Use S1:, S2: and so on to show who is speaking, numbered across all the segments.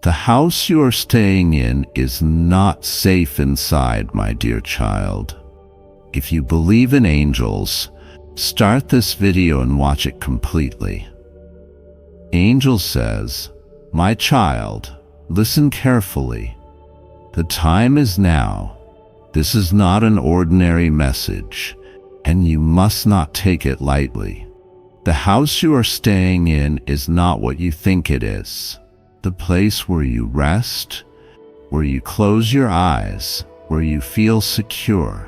S1: The house you are staying in is not safe inside, my dear child. If you believe in angels, start this video and watch it completely. Angel says, "My child, listen carefully. The time is now. This is not an ordinary message, and you must not take it lightly. The house you are staying in is not what you think it is. The place where you rest, where you close your eyes, where you feel secure.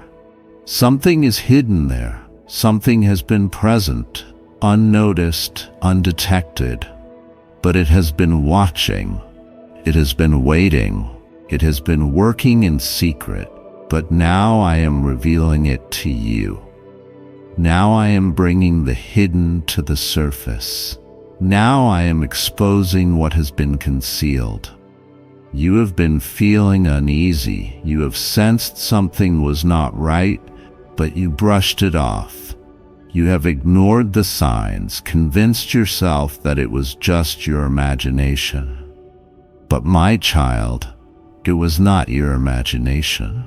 S1: Something is hidden there. Something has been present, unnoticed, undetected. But it has been watching. It has been waiting. It has been working in secret. But now I am revealing it to you. Now I am bringing the hidden to the surface. Now I am exposing what has been concealed. You have been feeling uneasy. You have sensed something was not right, but you brushed it off. You have ignored the signs, convinced yourself that it was just your imagination. But my child, it was not your imagination.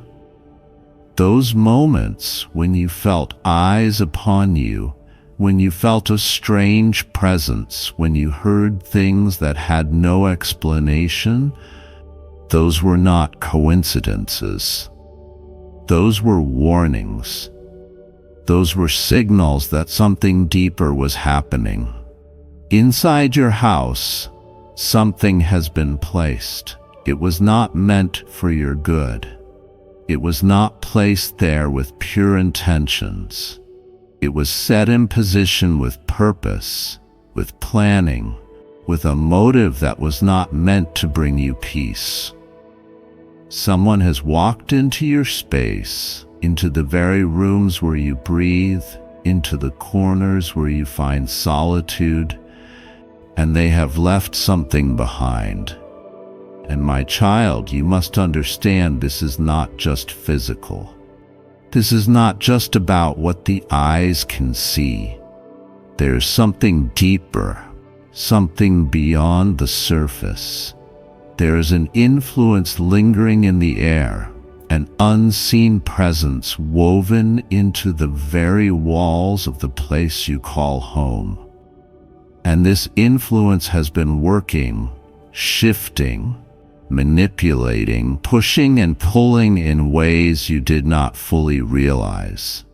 S1: Those moments when you felt eyes upon you, when you felt a strange presence, when you heard things that had no explanation, those were not coincidences. Those were warnings. Those were signals that something deeper was happening. Inside your house, something has been placed. It was not meant for your good. It was not placed there with pure intentions. It was set in position with purpose, with planning, with a motive that was not meant to bring you peace. Someone has walked into your space, into the very rooms where you breathe, into the corners where you find solitude, and they have left something behind. And my child, you must understand this is not just physical. This is not just about what the eyes can see. There's something deeper, something beyond the surface. There is an influence lingering in the air, an unseen presence woven into the very walls of the place you call home. And this influence has been working, shifting, manipulating, pushing and pulling in ways you did not fully realize.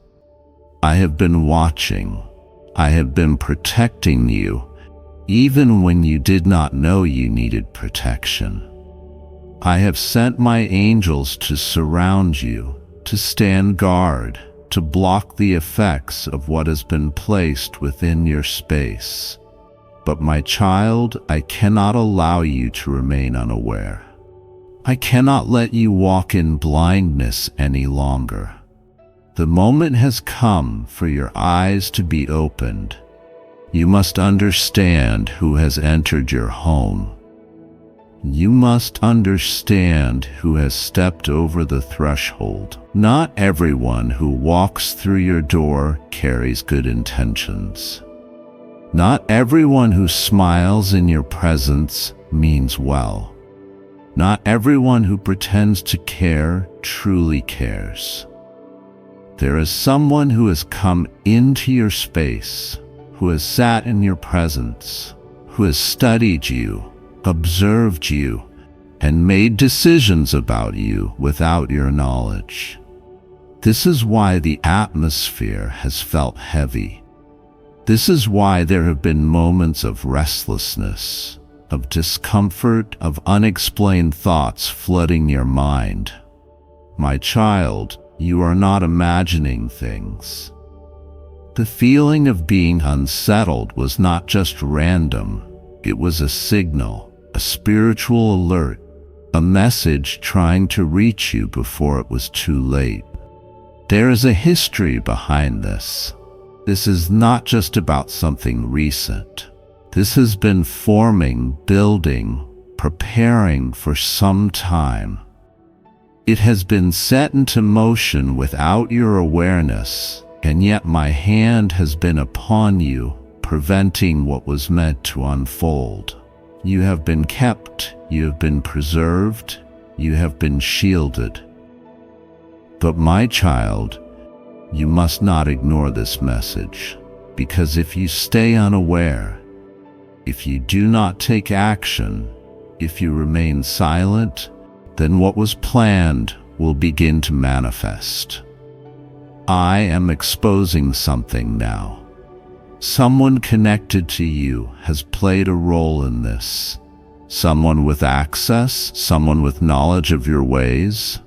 S1: I have been watching. I have been protecting you, even when you did not know you needed protection. I have sent my angels to surround you, to stand guard, to block the effects of what has been placed within your space. But my child, I cannot allow you to remain unaware. I cannot let you walk in blindness any longer. The moment has come for your eyes to be opened. You must understand who has entered your home. You must understand who has stepped over the threshold. Not everyone who walks through your door carries good intentions. Not everyone who smiles in your presence means well. Not everyone who pretends to care truly cares. There is someone who has come into your space, who has sat in your presence, who has studied you, observed you, and made decisions about you without your knowledge. This is why the atmosphere has felt heavy. This is why there have been moments of restlessness, of discomfort, of unexplained thoughts flooding your mind. My child, you are not imagining things. The feeling of being unsettled was not just random. It was a signal, a spiritual alert, a message trying to reach you before it was too late. There is a history behind this. This is not just about something recent. This has been forming, building, preparing for some time. It has been set into motion without your awareness, and yet my hand has been upon you, preventing what was meant to unfold. You have been kept, you have been preserved, you have been shielded. But my child, you must not ignore this message, because if you stay unaware, if you do not take action, if you remain silent, then what was planned will begin to manifest. I am exposing something now. Someone connected to you has played a role in this. Someone with access, someone with knowledge of your ways,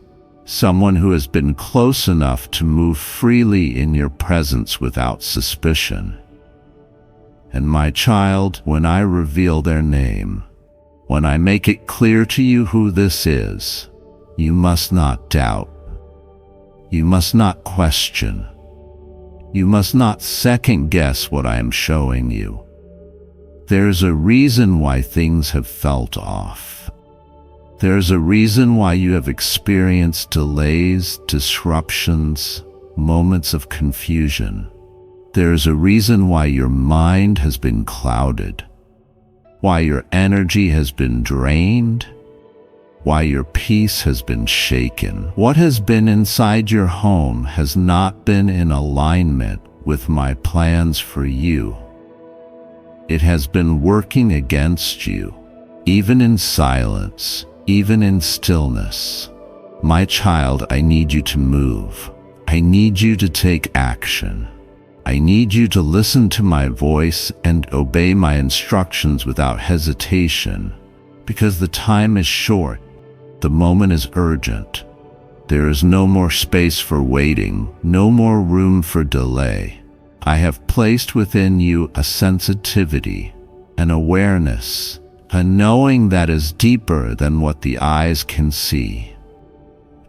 S1: someone who has been close enough to move freely in your presence without suspicion. And my child, when I reveal their name, when I make it clear to you who this is, you must not doubt. You must not question. You must not second-guess what I am showing you. There's a reason why things have felt off. There's a reason why you have experienced delays, disruptions, moments of confusion. There's a reason why your mind has been clouded, why your energy has been drained, why your peace has been shaken. What has been inside your home has not been in alignment with my plans for you. It has been working against you, even in silence, even in stillness. My child, I need you to move. I need you to take action. I need you to listen to my voice and obey my instructions without hesitation, because the time is short. The moment is urgent. There is no more space for waiting, no more room for delay. I have placed within you a sensitivity, an awareness, a knowing that is deeper than what the eyes can see.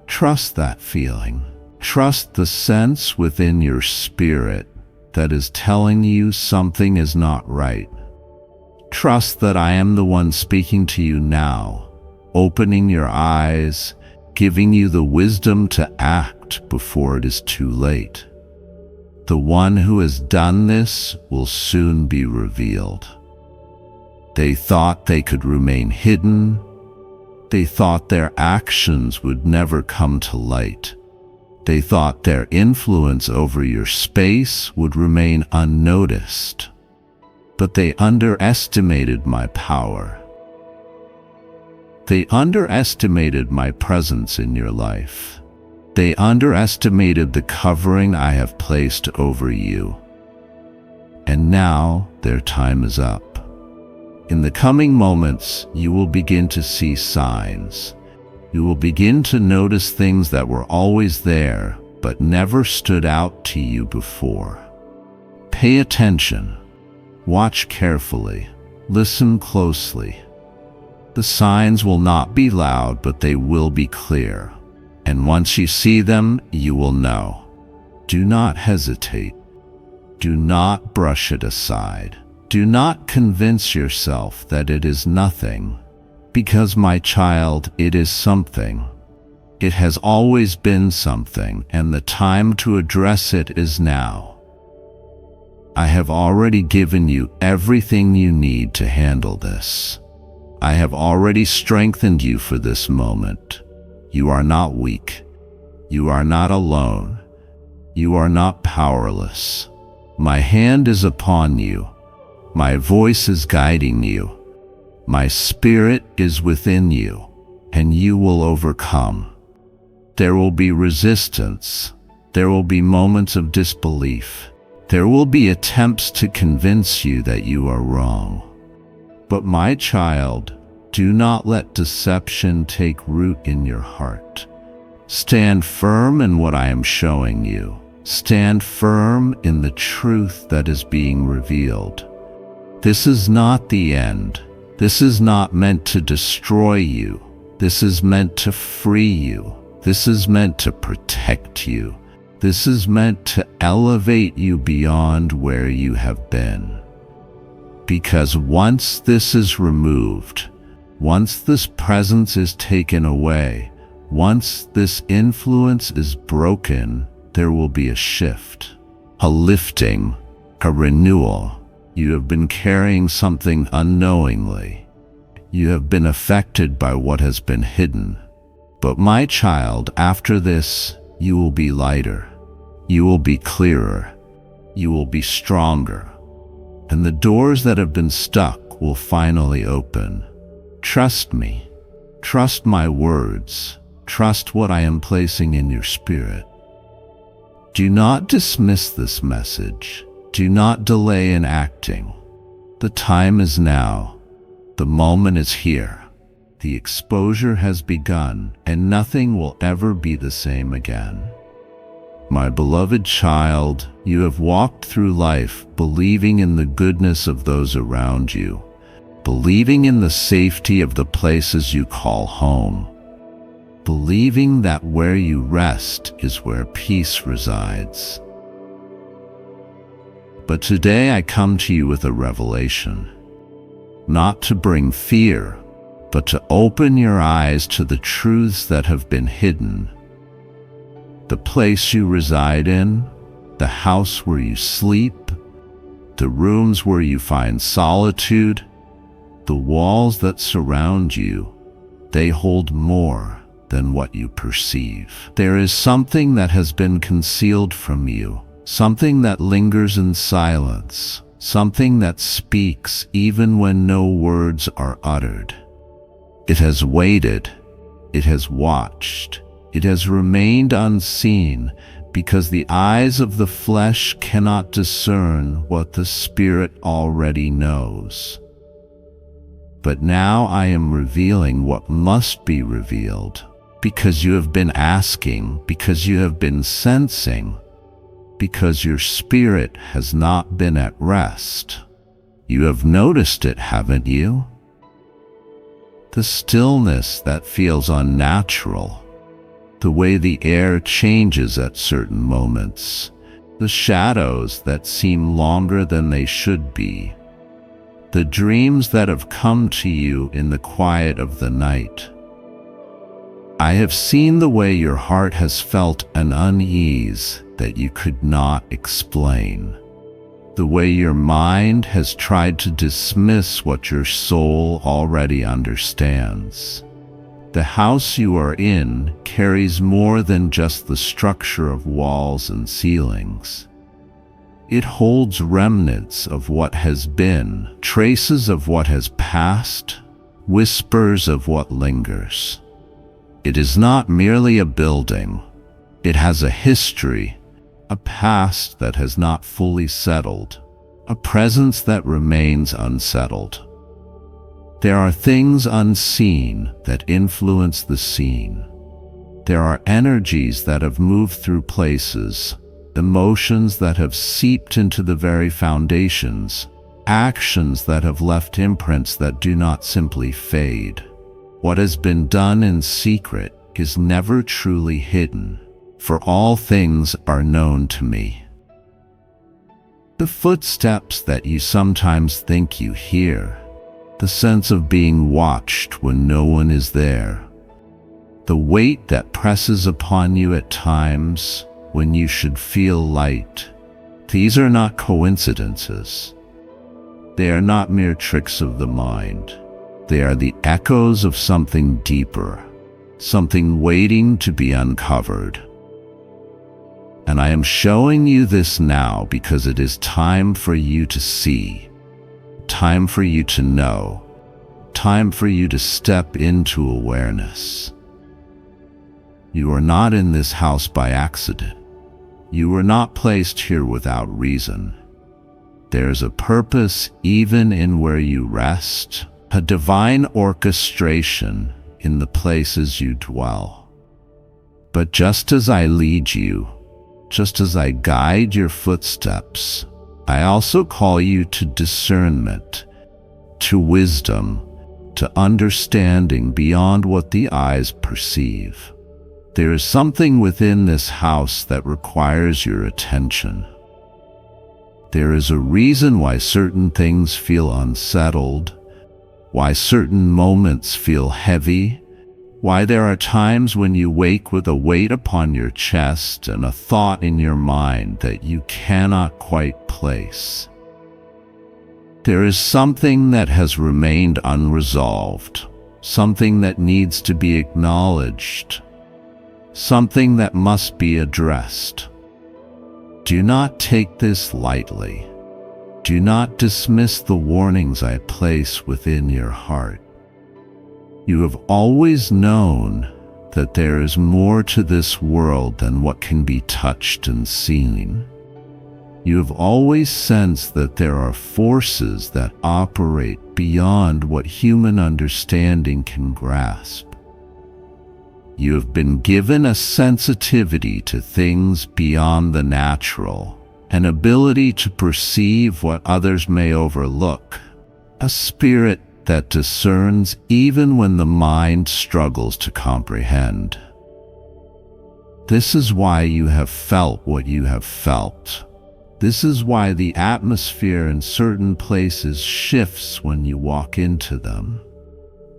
S1: Trust that feeling. Trust the sense within your spirit that is telling you something is not right. Trust that I am the one speaking to you now, opening your eyes, giving you the wisdom to act before it is too late. The one who has done this will soon be revealed. They thought they could remain hidden. They thought their actions would never come to light. They thought their influence over your space would remain unnoticed. But they underestimated my power. They underestimated my presence in your life. They underestimated the covering I have placed over you. And now their time is up. In the coming moments, you will begin to see signs. You will begin to notice things that were always there, but never stood out to you before. Pay attention. Watch carefully. Listen closely. The signs will not be loud, but they will be clear. And once you see them, you will know. Do not hesitate. Do not brush it aside. Do not convince yourself that it is nothing, because my child, it is something. It has always been something, and the time to address it is now. I have already given you everything you need to handle this. I have already strengthened you for this moment. You are not weak. You are not alone. You are not powerless. My hand is upon you. My voice is guiding you. My spirit is within you, and you will overcome. There will be resistance. There will be moments of disbelief. There will be attempts to convince you that you are wrong. But my child, do not let deception take root in your heart. Stand firm in what I am showing you. Stand firm in the truth that is being revealed. This is not the end. This is not meant to destroy you. This is meant to free you. This is meant to protect you. This is meant to elevate you beyond where you have been. Because once this is removed, once this presence is taken away, once this influence is broken, there will be a shift, a lifting, a renewal. You have been carrying something unknowingly. You have been affected by what has been hidden. But my child, after this, you will be lighter. You will be clearer. You will be stronger. And the doors that have been stuck will finally open. Trust me. Trust my words. Trust what I am placing in your spirit. Do not dismiss this message. Do not delay in acting. The time is now. The moment is here. The exposure has begun, and nothing will ever be the same again. My beloved child, you have walked through life believing in the goodness of those around you, believing in the safety of the places you call home, believing that where you rest is where peace resides. But today I come to you with a revelation, not to bring fear, but to open your eyes to the truths that have been hidden. The place you reside in, the house where you sleep, the rooms where you find solitude, the walls that surround you, they hold more than what you perceive. There is something that has been concealed from you, something that lingers in silence, something that speaks even when no words are uttered. It has waited, it has watched, it has remained unseen because the eyes of the flesh cannot discern what the Spirit already knows. But now I am revealing what must be revealed, because you have been asking, because you have been sensing, because your spirit has not been at rest. You have noticed it, haven't you? The stillness that feels unnatural, the way the air changes at certain moments, the shadows that seem longer than they should be, the dreams that have come to you in the quiet of the night. I have seen the way your heart has felt an unease that you could not explain, the way your mind has tried to dismiss what your soul already understands. The house you are in carries more than just the structure of walls and ceilings. It holds remnants of what has been, traces of what has passed, whispers of what lingers. It is not merely a building. It has a history, a past that has not fully settled, a presence that remains unsettled. There are things unseen that influence the scene. There are energies that have moved through places, emotions that have seeped into the very foundations, actions that have left imprints that do not simply fade. What has been done in secret is never truly hidden, for all things are known to me. The footsteps that you sometimes think you hear, the sense of being watched when no one is there, the weight that presses upon you at times when you should feel light, these are not coincidences. They are not mere tricks of the mind. They are the echoes of something deeper, something waiting to be uncovered. And I am showing you this now because it is time for you to see, time for you to know, time for you to step into awareness. You are not in this house by accident. You were not placed here without reason. There's a purpose even in where you rest, a divine orchestration in the places you dwell. But just as I lead you, just as I guide your footsteps, I also call you to discernment, to wisdom, to understanding beyond what the eyes perceive. There is something within this house that requires your attention. There is a reason why certain things feel unsettled, why certain moments feel heavy, why there are times when you wake with a weight upon your chest and a thought in your mind that you cannot quite place. There is something that has remained unresolved, something that needs to be acknowledged, something that must be addressed. Do not take this lightly. Do not dismiss the warnings I place within your heart. You have always known that there is more to this world than what can be touched and seen. You have always sensed that there are forces that operate beyond what human understanding can grasp. You have been given a sensitivity to things beyond the natural, an ability to perceive what others may overlook, a spirit that discerns even when the mind struggles to comprehend. This is why you have felt what you have felt. This is why the atmosphere in certain places shifts when you walk into them.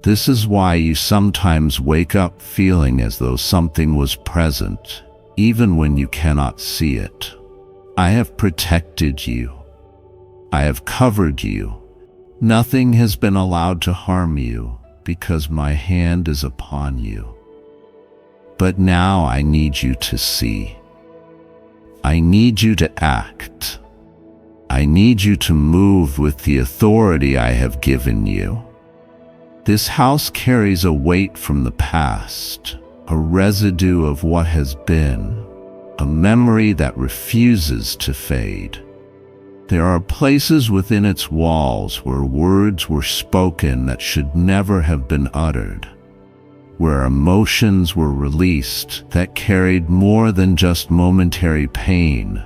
S1: This is why you sometimes wake up feeling as though something was present, even when you cannot see it. I have protected you. I have covered you. Nothing has been allowed to harm you because my hand is upon you. But now I need you to see. I need you to act. I need you to move with the authority I have given you. This house carries a weight from the past, a residue of what has been, a memory that refuses to fade. There are places within its walls where words were spoken that should never have been uttered, where emotions were released that carried more than just momentary pain,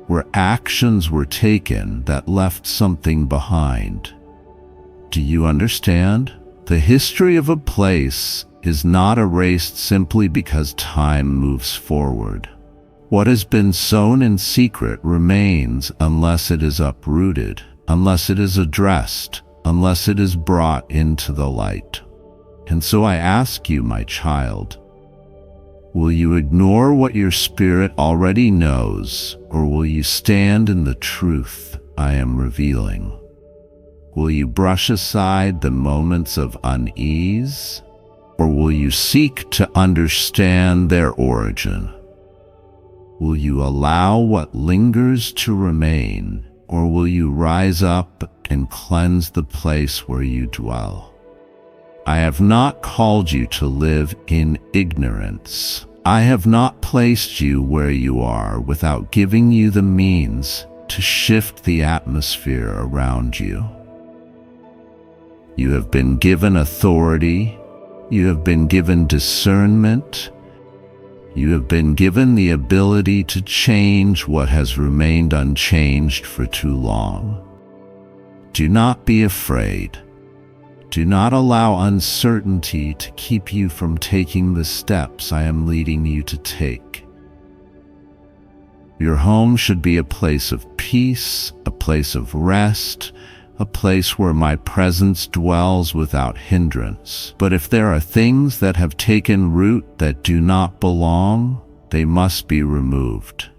S1: where actions were taken that left something behind. Do you understand? The history of a place is not erased simply because time moves forward. What has been sown in secret remains unless it is uprooted, unless it is addressed, unless it is brought into the light. And so I ask you, my child, will you ignore what your spirit already knows, or will you stand in the truth I am revealing? Will you brush aside the moments of unease, or will you seek to understand their origin? Will you allow what lingers to remain, or will you rise up and cleanse the place where you dwell? I have not called you to live in ignorance. I have not placed you where you are without giving you the means to shift the atmosphere around you. You have been given authority. You have been given discernment. You have been given the ability to change what has remained unchanged for too long. Do not be afraid. Do not allow uncertainty to keep you from taking the steps I am leading you to take. Your home should be a place of peace, a place of rest, a place where my presence dwells without hindrance. But if there are things that have taken root that do not belong, they must be removed.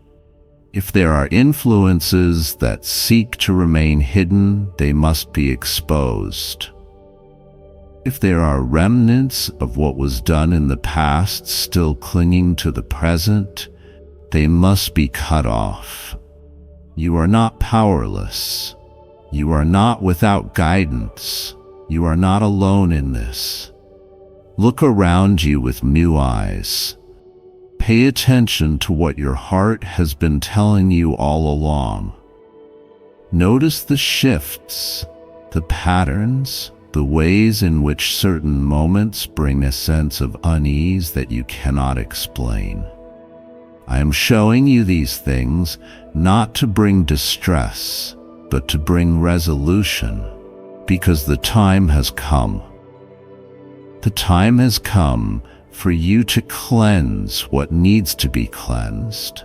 S1: If there are influences that seek to remain hidden, they must be exposed. If there are remnants of what was done in the past still clinging to the present, they must be cut off. You are not powerless. You are not without guidance. You are not alone in this. Look around you with new eyes. Pay attention to what your heart has been telling you all along. Notice the shifts, the patterns, the ways in which certain moments bring a sense of unease that you cannot explain. I am showing you these things not to bring distress, but to bring resolution, because the time has come. The time has come for you to cleanse what needs to be cleansed,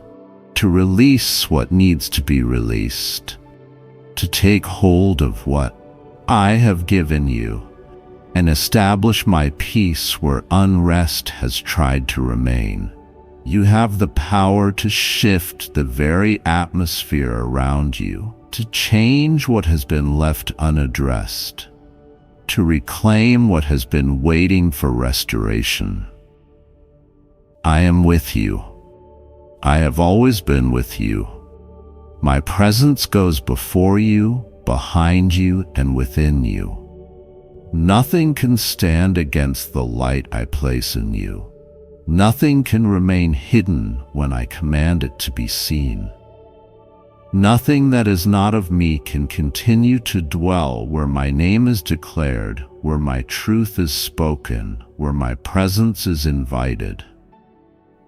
S1: to release what needs to be released, to take hold of what I have given you, and establish my peace where unrest has tried to remain. You have the power to shift the very atmosphere around you, to change what has been left unaddressed, to reclaim what has been waiting for restoration. I am with you. I have always been with you. My presence goes before you, behind you, and within you. Nothing can stand against the light I place in you. Nothing can remain hidden when I command it to be seen. Nothing that is not of me can continue to dwell where my name is declared, where my truth is spoken, where my presence is invited.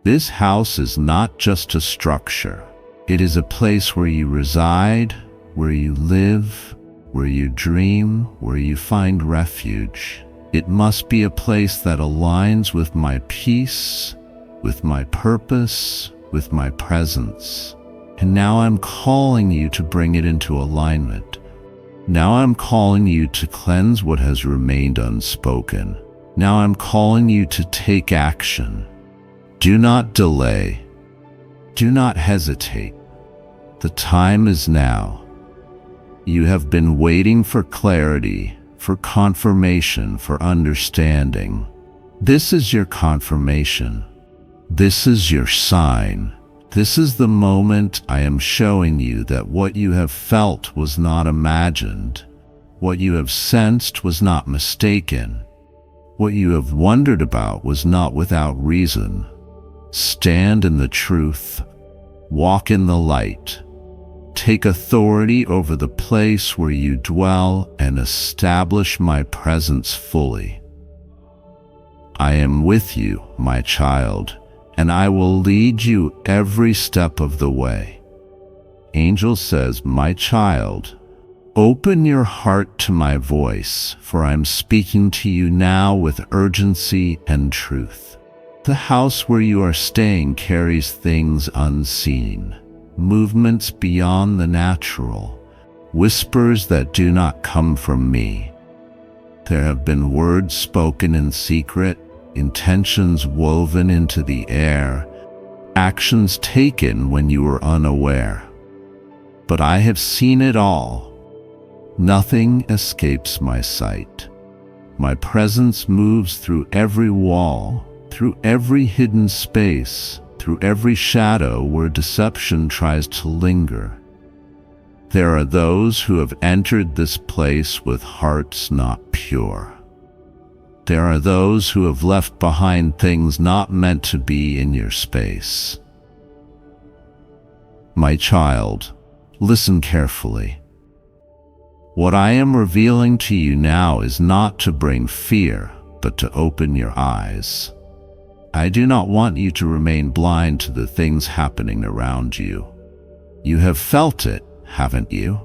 S1: This house is not just a structure. It is a place where you reside, where you live, where you dream, where you find refuge. It must be a place that aligns with my peace, with my purpose, with my presence. And now I'm calling you to bring it into alignment. Now I'm calling you to cleanse what has remained unspoken. Now I'm calling you to take action. Do not delay. Do not hesitate. The time is now. You have been waiting for clarity, for confirmation, for understanding. This is your confirmation. This is your sign. This is the moment I am showing you that what you have felt was not imagined. What you have sensed was not mistaken. What you have wondered about was not without reason. Stand in the truth. Walk in the light. Take authority over the place where you dwell and establish my presence fully. I am with you, my child, and I will lead you every step of the way. Angel says, my child, open your heart to my voice, for I am speaking to you now with urgency and truth. The house where you are staying carries things unseen, movements beyond the natural, whispers that do not come from me. There have been words spoken in secret, intentions woven into the air, actions taken when you were unaware. But I have seen it all. Nothing escapes my sight. My presence moves through every wall, through every hidden space, through every shadow where deception tries to linger. There are those who have entered this place with hearts not pure. There are those who have left behind things not meant to be in your space. My child, listen carefully. What I am revealing to you now is not to bring fear, but to open your eyes. I do not want you to remain blind to the things happening around you. You have felt it, haven't you?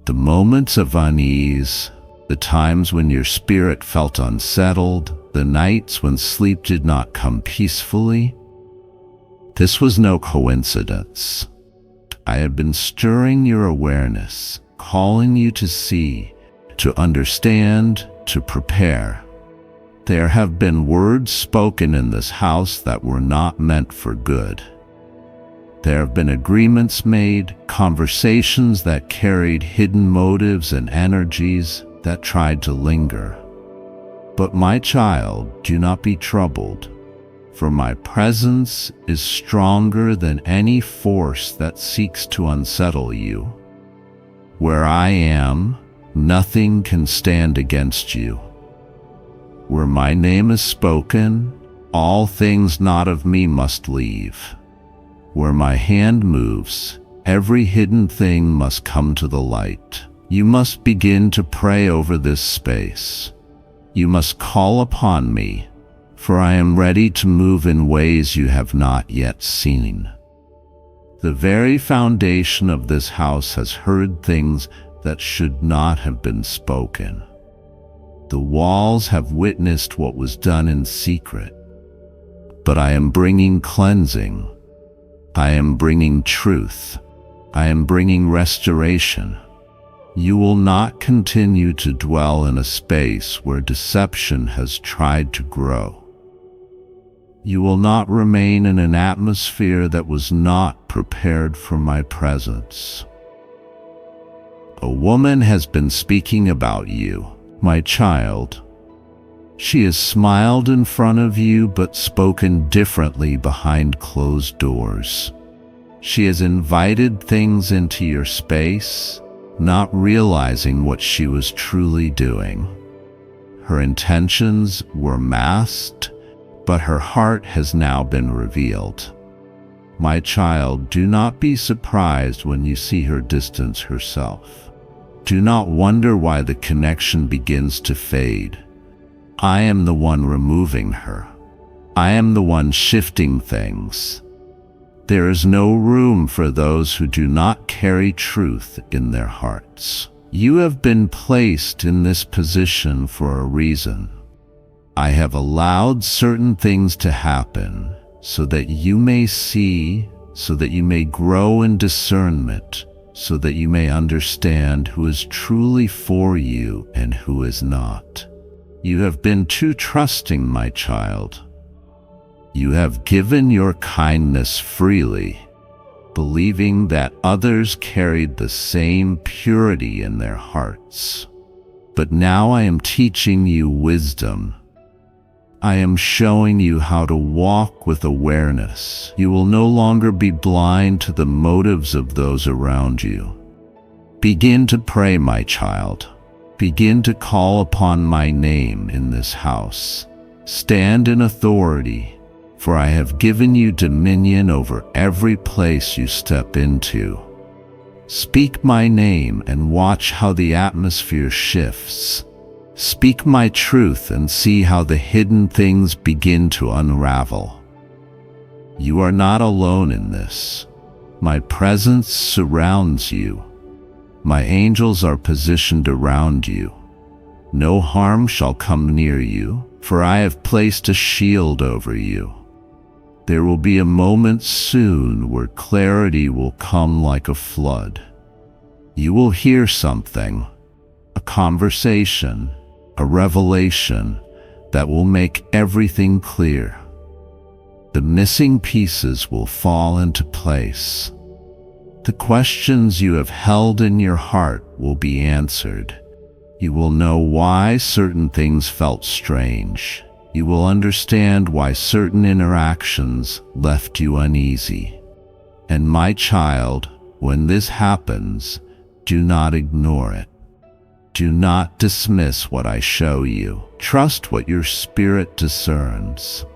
S1: The moments of unease, the times when your spirit felt unsettled, the nights when sleep did not come peacefully. This was no coincidence. I have been stirring your awareness, calling you to see, to understand, to prepare. There have been words spoken in this house that were not meant for good. There have been agreements made, conversations that carried hidden motives and energies that tried to linger. But my child, do not be troubled, for my presence is stronger than any force that seeks to unsettle you. Where I am, nothing can stand against you. Where my name is spoken, all things not of me must leave. Where my hand moves, every hidden thing must come to the light. You must begin to pray over this space. You must call upon me, for I am ready to move in ways you have not yet seen. The very foundation of this house has heard things that should not have been spoken. The walls have witnessed what was done in secret. But I am bringing cleansing. I am bringing truth. I am bringing restoration. You will not continue to dwell in a space where deception has tried to grow. You will not remain in an atmosphere that was not prepared for my presence. A woman has been speaking about you, my child. She has smiled in front of you but spoken differently behind closed doors. She has invited things into your space, not realizing what she was truly doing. Her intentions were masked, but her heart has now been revealed. My child, do not be surprised when you see her distance herself. Do not wonder why the connection begins to fade. I am the one removing her. I am the one shifting things. There is no room for those who do not carry truth in their hearts. You have been placed in this position for a reason. I have allowed certain things to happen so that you may see, so that you may grow in discernment, so that you may understand who is truly for you and who is not. You have been too trusting, my child. You have given your kindness freely, believing that others carried the same purity in their hearts. But now I am teaching you wisdom. I am showing you how to walk with awareness. You will no longer be blind to the motives of those around you. Begin to pray, my child. Begin to call upon my name in this house. Stand in authority, for I have given you dominion over every place you step into. Speak my name and watch how the atmosphere shifts. Speak my truth and see how the hidden things begin to unravel. You are not alone in this. My presence surrounds you. My angels are positioned around you. No harm shall come near you, for I have placed a shield over you. There will be a moment soon where clarity will come like a flood. You will hear something, a conversation, a revelation that will make everything clear. The missing pieces will fall into place. The questions you have held in your heart will be answered. You will know why certain things felt strange. You will understand why certain interactions left you uneasy. And my child, when this happens, do not ignore it. Do not dismiss what I show you. Trust what your spirit discerns.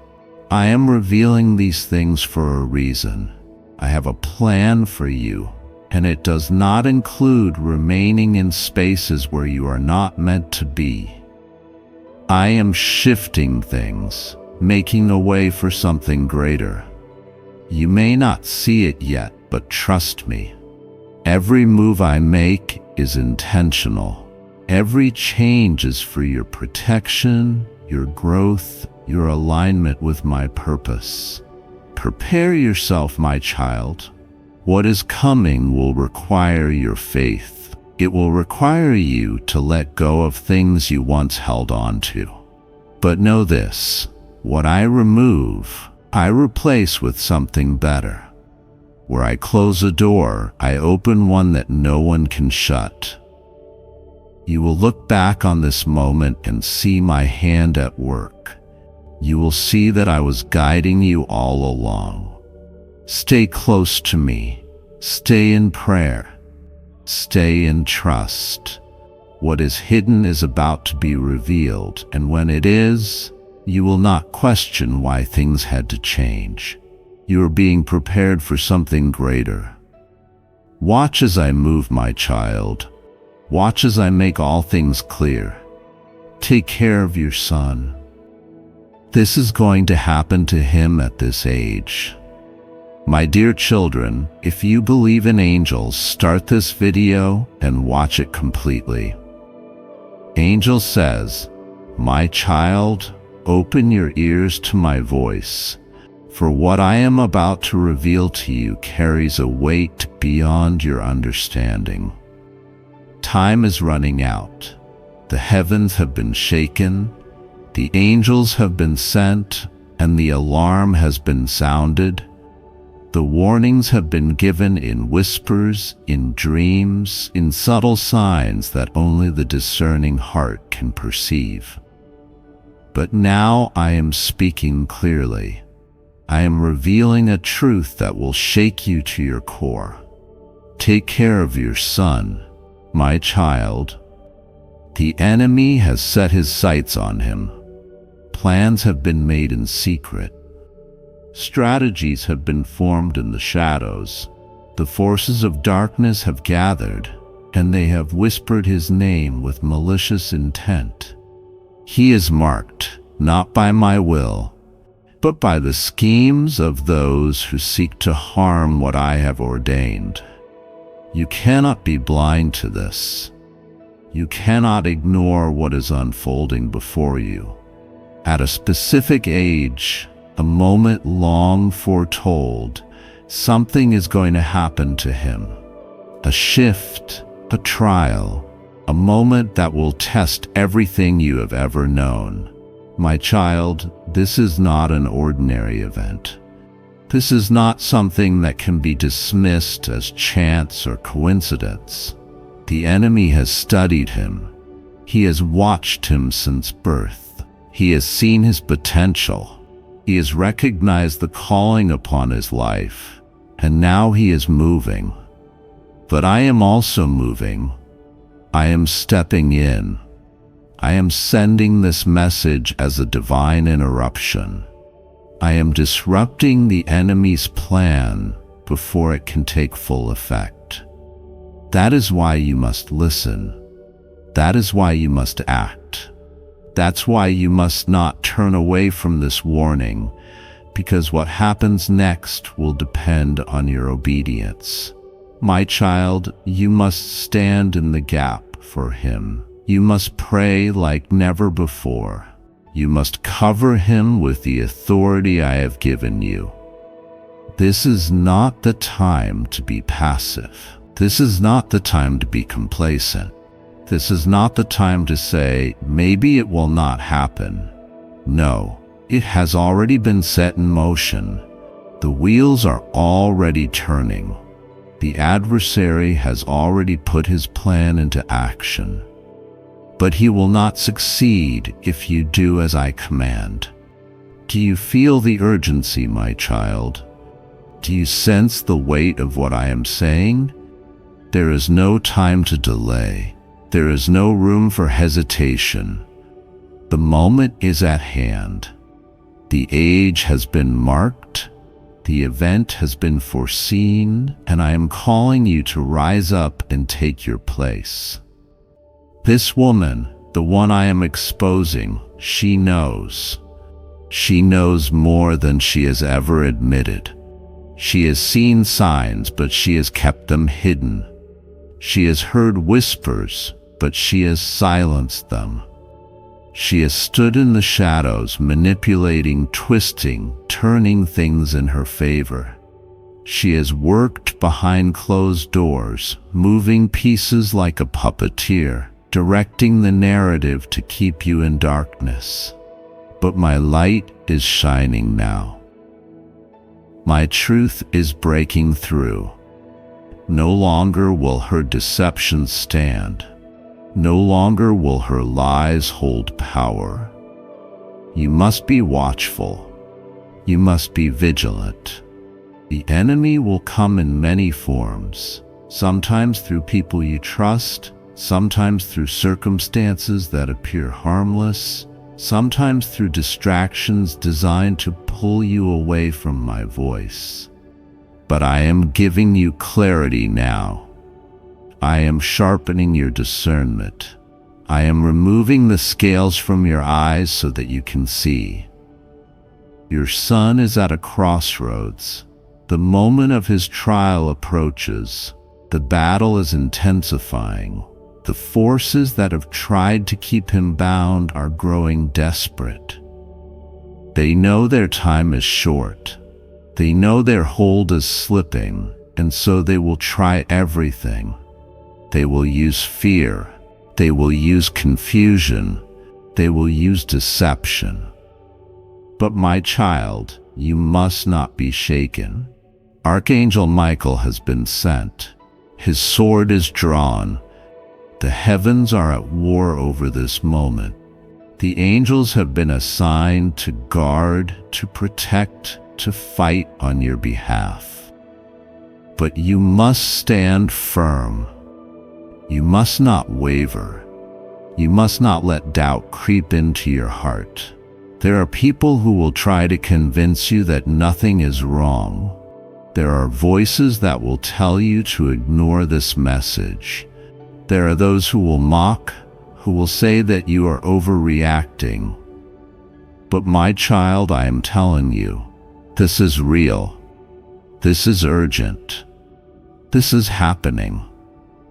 S1: I am revealing these things for a reason. I have a plan for you, and it does not include remaining in spaces where you are not meant to be. I am shifting things, making a way for something greater. You may not see it yet, but trust me. Every move I make is intentional. Every change is for your protection, your growth, your alignment with my purpose. Prepare yourself, my child. What is coming will require your faith. It will require you to let go of things you once held on to. But know this, what I remove, I replace with something better. Where I close a door, I open one that no one can shut. You will look back on this moment and see my hand at work. You will see that I was guiding you all along. Stay close to me. Stay in prayer. Stay in trust. What is hidden is about to be revealed, and when it is, you will not question why things had to change. You are being prepared for something greater. Watch as I move, my child. Watch as I make all things clear. Take care of your son. This is going to happen to him at this age. My dear children, if you believe in angels, start this video and watch it completely. Angel says, "My child, open your ears to my voice, for what I am about to reveal to you carries a weight beyond your understanding." Time is running out. The heavens have been shaken, the angels have been sent, and the alarm has been sounded. The warnings have been given in whispers, in dreams, in subtle signs that only the discerning heart can perceive. But now I am speaking clearly. I am revealing a truth that will shake you to your core. Take care of your son, my child. The enemy has set his sights on him. Plans have been made in secret. Strategies have been formed in the shadows. The forces of darkness have gathered, and they have whispered his name with malicious intent. He is marked, not by my will, but by the schemes of those who seek to harm what I have ordained. You cannot be blind to this. You cannot ignore what is unfolding before you. At a specific age, a moment long foretold, something is going to happen to him. A shift, a trial, a moment that will test everything you have ever known. My child, this is not an ordinary event. This is not something that can be dismissed as chance or coincidence. The enemy has studied him. He has watched him since birth. He has seen his potential. He has recognized the calling upon his life, and now he is moving. But I am also moving. I am stepping in. I am sending this message as a divine interruption. I am disrupting the enemy's plan before it can take full effect. That is why you must listen. That is why you must act. That's why you must not turn away from this warning, because what happens next will depend on your obedience. My child, you must stand in the gap for him. You must pray like never before. You must cover him with the authority I have given you. This is not the time to be passive. This is not the time to be complacent. This is not the time to say, maybe it will not happen. No, it has already been set in motion. The wheels are already turning. The adversary has already put his plan into action. But he will not succeed if you do as I command. Do you feel the urgency, my child? Do you sense the weight of what I am saying? There is no time to delay. There is no room for hesitation. The moment is at hand. The age has been marked. The event has been foreseen, and I am calling you to rise up and take your place. This woman, the one I am exposing, she knows. She knows more than she has ever admitted. She has seen signs, but she has kept them hidden. She has heard whispers, but she has silenced them. She has stood in the shadows, manipulating, twisting, turning things in her favor. She has worked behind closed doors, moving pieces like a puppeteer, directing the narrative to keep you in darkness. But my light is shining now. My truth is breaking through. No longer will her deception stand. No longer will her lies hold power. You must be watchful. You must be vigilant. The enemy will come in many forms, sometimes through people you trust, sometimes through circumstances that appear harmless, sometimes through distractions designed to pull you away from my voice. But I am giving you clarity now. I am sharpening your discernment. I am removing the scales from your eyes so that you can see. Your son is at a crossroads. The moment of his trial approaches. The battle is intensifying. The forces that have tried to keep him bound are growing desperate. They know their time is short. They know their hold is slipping, and so they will try everything. They will use fear. They will use confusion. They will use deception. But my child, you must not be shaken. Archangel Michael has been sent. His sword is drawn. The heavens are at war over this moment. The angels have been assigned to guard, to protect, to fight on your behalf. But you must stand firm. You must not waver. You must not let doubt creep into your heart. There are people who will try to convince you that nothing is wrong. There are voices that will tell you to ignore this message. There are those who will mock, who will say that you are overreacting. But my child, I am telling you, this is real. This is urgent. This is happening.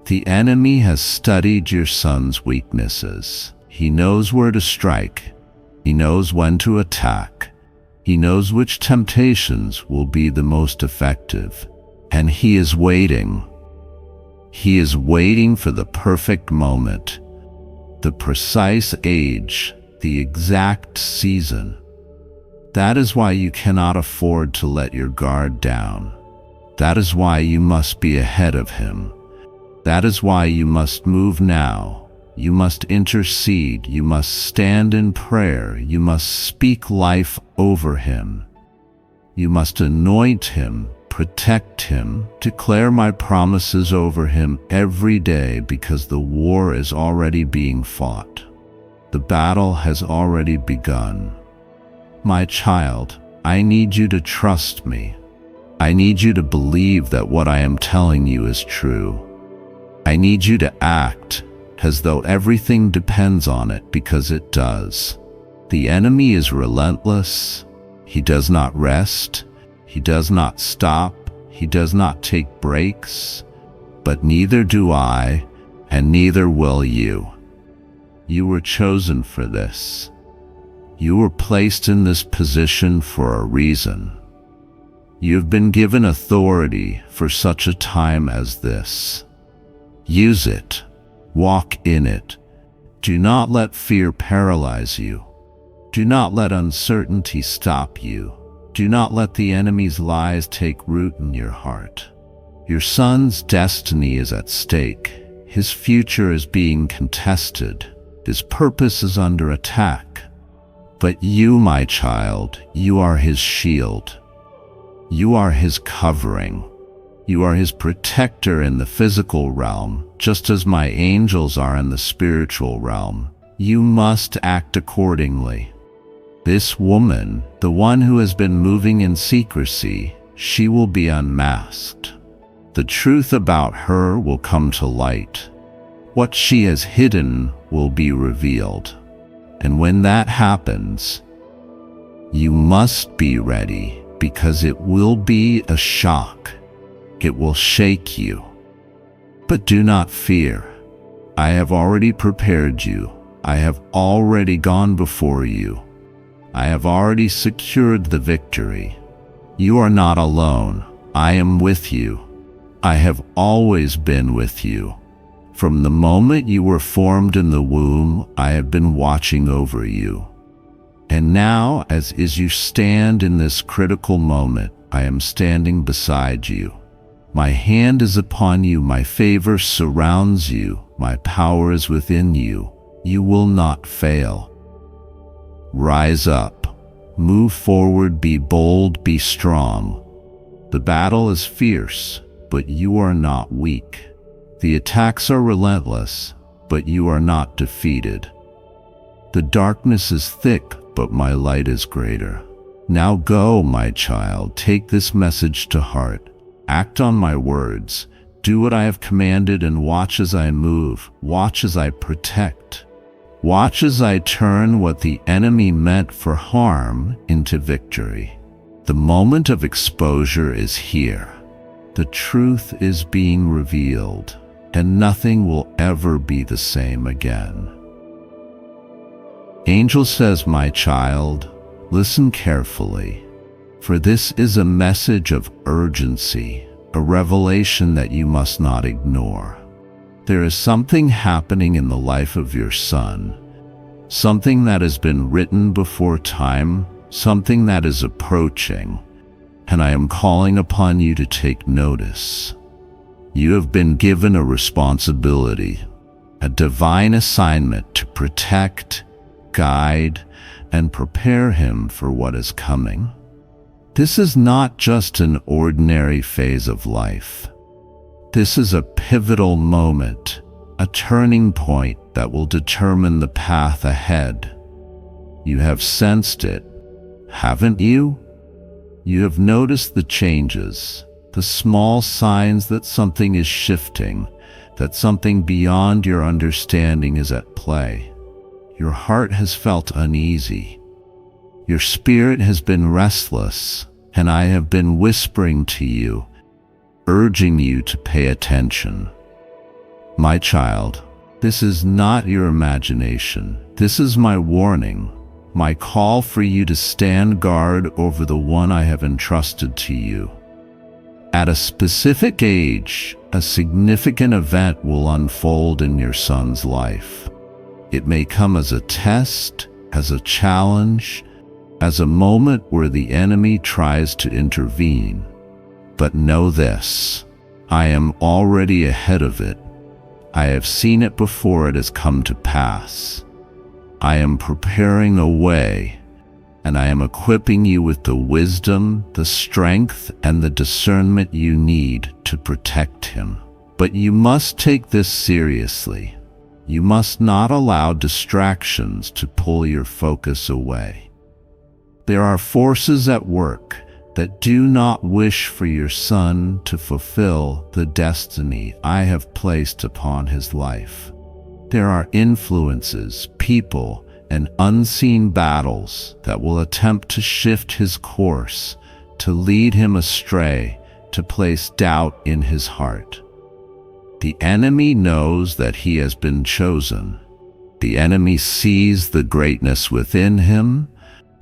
S1: The enemy has studied your son's weaknesses. He knows where to strike. He knows when to attack. He knows which temptations will be the most effective. And he is waiting. He is waiting for the perfect moment, the precise age, the exact season. That is why you cannot afford to let your guard down. That is why you must be ahead of him. That is why you must move now. You must intercede. You must stand in prayer. You must speak life over him. You must anoint him, protect him, declare my promises over him every day, because the war is already being fought. The battle has already begun. My child, I need you to trust me. I need you to believe that what I am telling you is true. I need you to act as though everything depends on it, because it does. The enemy is relentless. He does not rest. He does not stop. He does not take breaks. But neither do I, and neither will you. You were chosen for this. You were placed in this position for a reason. You have been given authority for such a time as this. Use it. Walk in it. Do not let fear paralyze you. Do not let uncertainty stop you. Do not let the enemy's lies take root in your heart. Your son's destiny is at stake. His future is being contested. His purpose is under attack. But you, my child, you are his shield. You are his covering. You are his protector in the physical realm, just as my angels are in the spiritual realm. You must act accordingly. This woman, the one who has been moving in secrecy, she will be unmasked. The truth about her will come to light. What she has hidden will be revealed. And when that happens, you must be ready, because it will be a shock. It will shake you. But do not fear. I have already prepared you. I have already gone before you. I have already secured the victory. You are not alone. I am with you. I have always been with you. From the moment you were formed in the womb, I have been watching over you. And now, as you stand in this critical moment, I am standing beside you. My hand is upon you, my favor surrounds you, my power is within you. You will not fail. Rise up, move forward, be bold, be strong. The battle is fierce, but you are not weak. The attacks are relentless, but you are not defeated. The darkness is thick, but my light is greater. Now go, my child, take this message to heart. Act on my words. Do what I have commanded and watch as I move. Watch as I protect. Watch as I turn what the enemy meant for harm into victory. The moment of exposure is here. The truth is being revealed, and nothing will ever be the same again. Angel says, my child, listen carefully. For this is a message of urgency, a revelation that you must not ignore. There is something happening in the life of your son, something that has been written before time, something that is approaching, and I am calling upon you to take notice. You have been given a responsibility, a divine assignment to protect, guide, and prepare him for what is coming. This is not just an ordinary phase of life. This is a pivotal moment, a turning point that will determine the path ahead. You have sensed it, haven't you? You have noticed the changes, the small signs that something is shifting, that something beyond your understanding is at play. Your heart has felt uneasy. Your spirit has been restless, and I have been whispering to you, urging you to pay attention. My child, this is not your imagination. This is my warning, my call for you to stand guard over the one I have entrusted to you. At a specific age, a significant event will unfold in your son's life. It may come as a test, as a challenge, as a moment where the enemy tries to intervene. But know this, I am already ahead of it. I have seen it before it has come to pass. I am preparing a way, and I am equipping you with the wisdom, the strength, and the discernment you need to protect him. But you must take this seriously. You must not allow distractions to pull your focus away. There are forces at work that do not wish for your son to fulfill the destiny I have placed upon his life. There are influences, people, and unseen battles that will attempt to shift his course, to lead him astray, to place doubt in his heart. The enemy knows that he has been chosen. The enemy sees the greatness within him,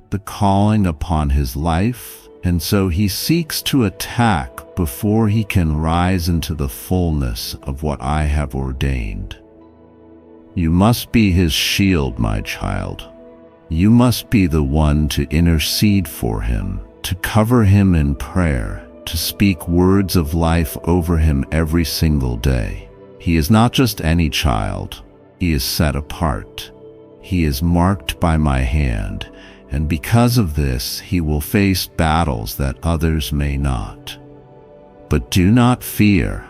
S1: the calling upon his life, and so he seeks to attack before he can rise into the fullness of what I have ordained. You must be his shield, my child. You must be the one to intercede for him, to cover him in prayer, to speak words of life over him every single day. He is not just any child. He is set apart. He is marked by my hand, and because of this, he will face battles that others may not. But do not fear,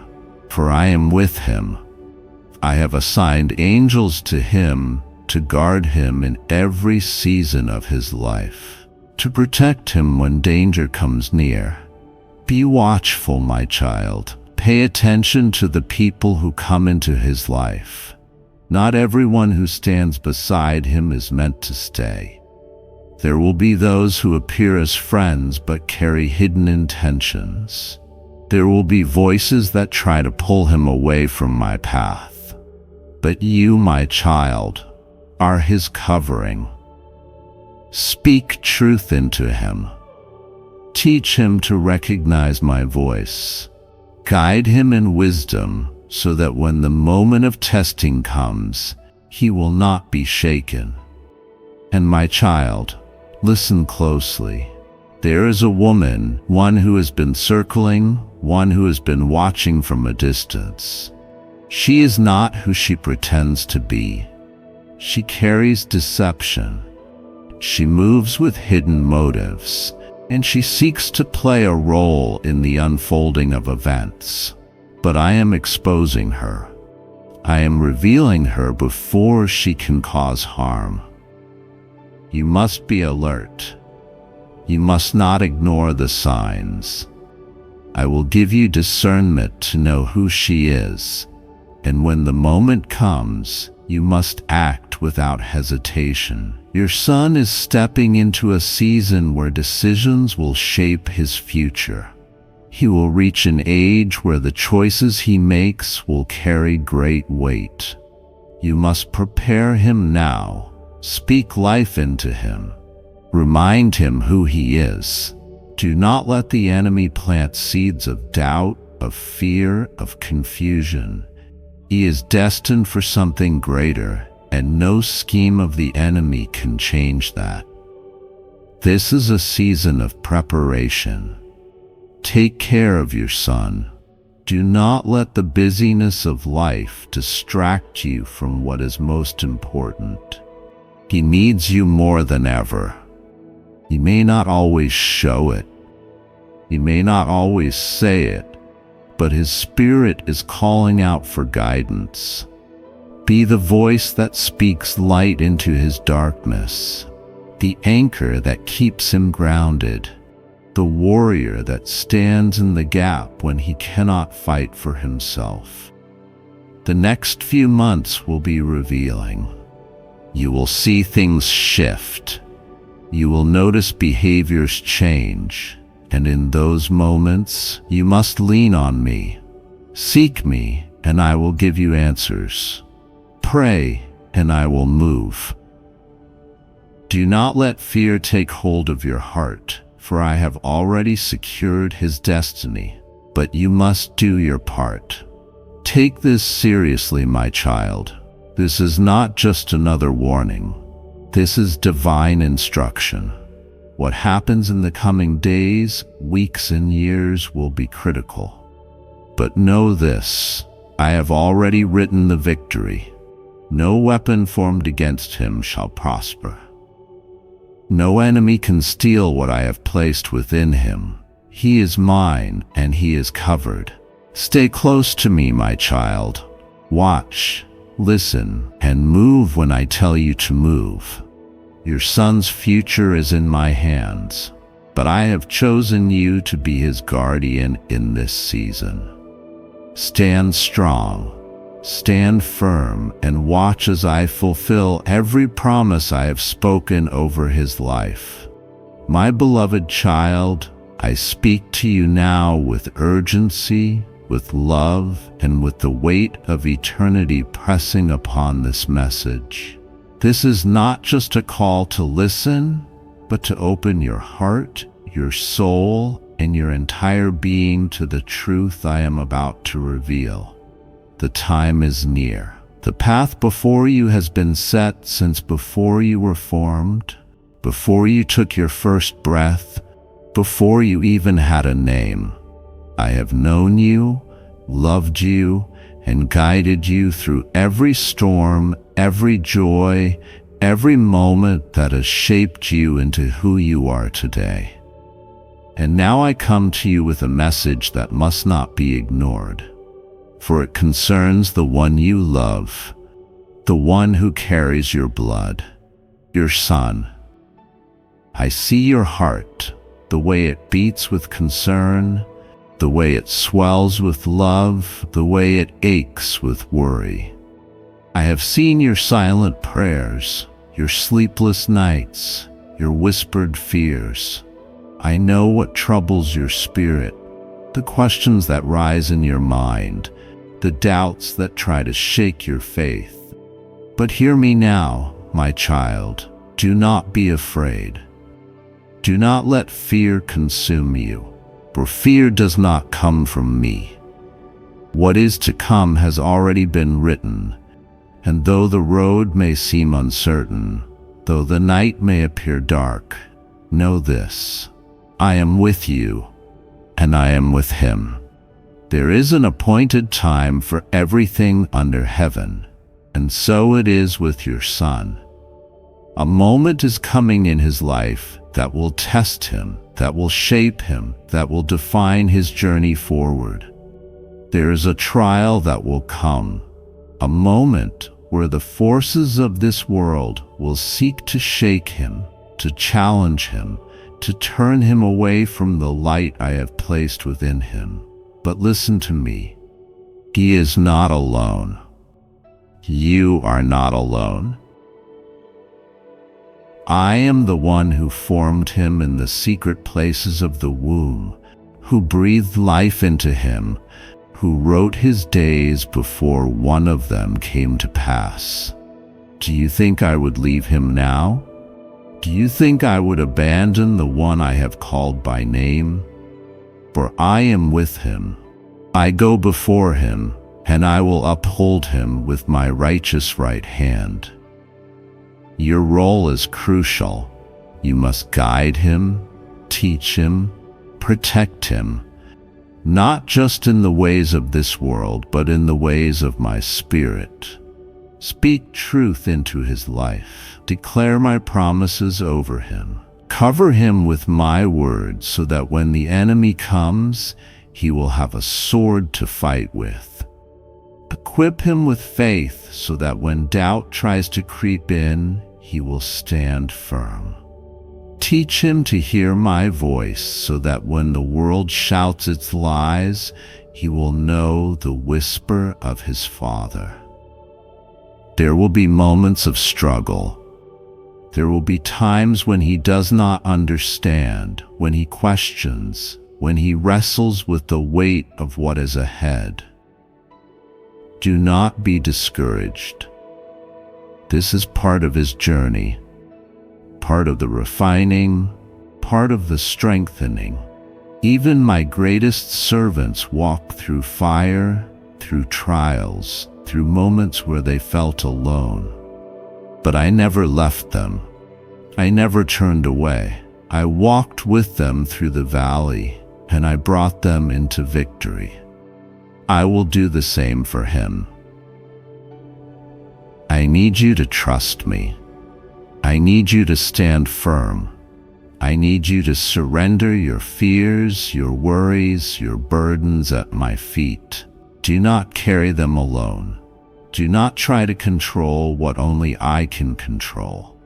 S1: for I am with him. I have assigned angels to him to guard him in every season of his life, to protect him when danger comes near. Be watchful, my child. Pay attention to the people who come into his life. Not everyone who stands beside him is meant to stay. There will be those who appear as friends but carry hidden intentions. There will be voices that try to pull him away from my path. But you, my child, are his covering. Speak truth into him. Teach him to recognize my voice. Guide him in wisdom so that when the moment of testing comes, he will not be shaken. And my child, listen closely. There is a woman, one who has been circling, one who has been watching from a distance. She is not who she pretends to be. She carries deception. She moves with hidden motives, and she seeks to play a role in the unfolding of events. But I am exposing her. I am revealing her before she can cause harm. You must be alert. You must not ignore the signs. I will give you discernment to know who she is, and when the moment comes, you must act without hesitation. Your son is stepping into a season where decisions will shape his future. He will reach an age where the choices he makes will carry great weight. You must prepare him now. Speak life into him. Remind him who he is. Do not let the enemy plant seeds of doubt, of fear, of confusion. He is destined for something greater, and no scheme of the enemy can change that. This is a season of preparation. Take care of your son. Do not let the busyness of life distract you from what is most important. He needs you more than ever. He may not always show it. He may not always say it, but his spirit is calling out for guidance. Be the voice that speaks light into his darkness, the anchor that keeps him grounded, the warrior that stands in the gap when he cannot fight for himself. The next few months will be revealing. You will see things shift. You will notice behaviors change, and in those moments, you must lean on me. Seek me, and I will give you answers. Pray, and I will move. Do not let fear take hold of your heart, for I have already secured his destiny, but you must do your part. Take this seriously, my child. This is not just another warning. This is divine instruction. What happens in the coming days, weeks, and years will be critical. But know this, I have already written the victory. No weapon formed against him shall prosper. No enemy can steal what I have placed within him. He is mine, and he is covered. Stay close to me, my child. Watch, listen, and move when I tell you to move. Your son's future is in my hands, but I have chosen you to be his guardian in this season. Stand strong, stand firm, and watch as I fulfill every promise I have spoken over his life. My beloved child, I speak to you now with urgency, with love, and with the weight of eternity pressing upon this message. This is not just a call to listen, but to open your heart, your soul, and your entire being to the truth I am about to reveal. The time is near. The path before you has been set since before you were formed, before you took your first breath, before you even had a name. I have known you, loved you, and guided you through every storm, every joy, every moment that has shaped you into who you are today. And now I come to you with a message that must not be ignored, for it concerns the one you love, the one who carries your blood, your son. I see your heart, the way it beats with concern, the way it swells with love, the way it aches with worry. I have seen your silent prayers, your sleepless nights, your whispered fears. I know what troubles your spirit, the questions that rise in your mind, the doubts that try to shake your faith. But hear me now, my child. Do not be afraid. Do not let fear consume you, for fear does not come from me. What is to come has already been written, and though the road may seem uncertain, though the night may appear dark, know this: I am with you, and I am with him. There is an appointed time for everything under heaven, and so it is with your son. A moment is coming in his life that will test him, that will shape him, that will define his journey forward. There is a trial that will come, a moment where the forces of this world will seek to shake him, to challenge him, to turn him away from the light I have placed within him. But listen to me. He is not alone. You are not alone. I am the one who formed him in the secret places of the womb, who breathed life into him, who wrote his days before one of them came to pass. Do you think I would leave him now? Do you think I would abandon the one I have called by name? For I am with him. I go before him, and I will uphold him with my righteous right hand. Your role is crucial. You must guide him, teach him, protect him, not just in the ways of this world, but in the ways of my spirit. Speak truth into his life. Declare my promises over him. Cover him with my words so that when the enemy comes, he will have a sword to fight with. Equip him with faith so that when doubt tries to creep in, he will stand firm. Teach him to hear my voice so that when the world shouts its lies, he will know the whisper of his Father. There will be moments of struggle. There will be times when he does not understand, when he questions, when he wrestles with the weight of what is ahead. Do not be discouraged. This is part of his journey, part of the refining, part of the strengthening. Even my greatest servants walk through fire, through trials, through moments where they felt alone. But I never left them. I never turned away. I walked with them through the valley, and I brought them into victory. I will do the same for him. I need you to trust me. I need you to stand firm. I need you to surrender your fears, your worries, your burdens at my feet. Do not carry them alone. Do not try to control what only I can control.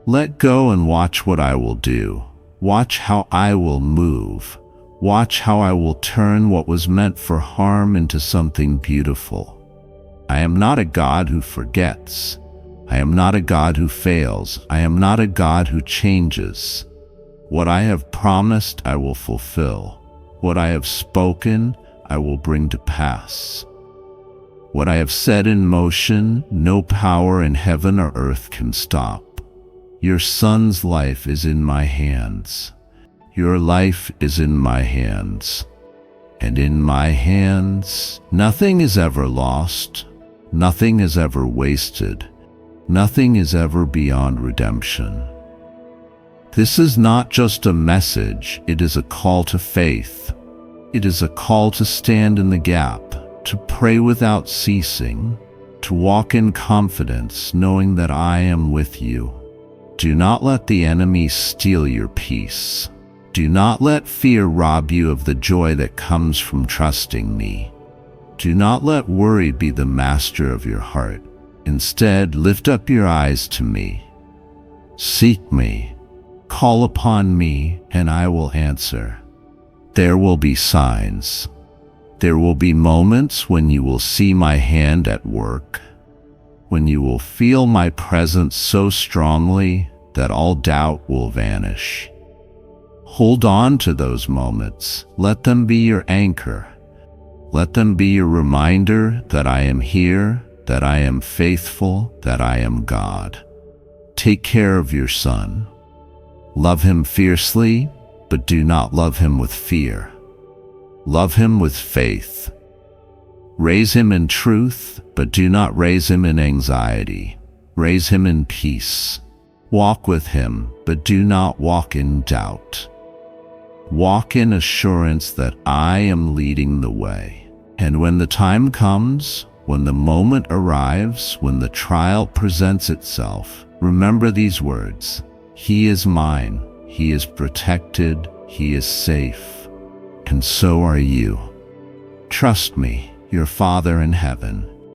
S1: Let go and watch what I will do. Watch how I will move. Watch how I will turn what was meant for harm into something beautiful. I am not a God who forgets. I am not a God who fails. I am not a God who changes. What I have promised, I will fulfill. What I have spoken, I will bring to pass. What I have set in motion, no power in heaven or earth can stop. Your son's life is in my hands. Your life is in my hands. And in my hands, nothing is ever lost. Nothing is ever wasted. Nothing is ever beyond redemption. This is not just a message, it is a call to faith. It is a call to stand in the gap, to pray without ceasing, to walk in confidence, knowing that I am with you. Do not let the enemy steal your peace. Do not let fear rob you of the joy that comes from trusting me. Do not let worry be the master of your heart. Instead, lift up your eyes to me. Seek me. Call upon me, and I will answer. There will be signs. There will be moments when you will see my hand at work, when you will feel my presence so strongly that all doubt will vanish. Hold on to those moments. Let them be your anchor. Let them be your reminder that I am here, that I am faithful, that I am God. Take care of your son. Love him fiercely, but do not love him with fear. Love him with faith. Raise him in truth, but do not raise him in anxiety. Raise him in peace. Walk with him, but do not walk in doubt. Walk in assurance that I am leading the way. And when the time comes, when the moment arrives, when the trial presents itself, remember these words. He is mine. He is protected. He is safe. And so are you. Trust me, your Father in heaven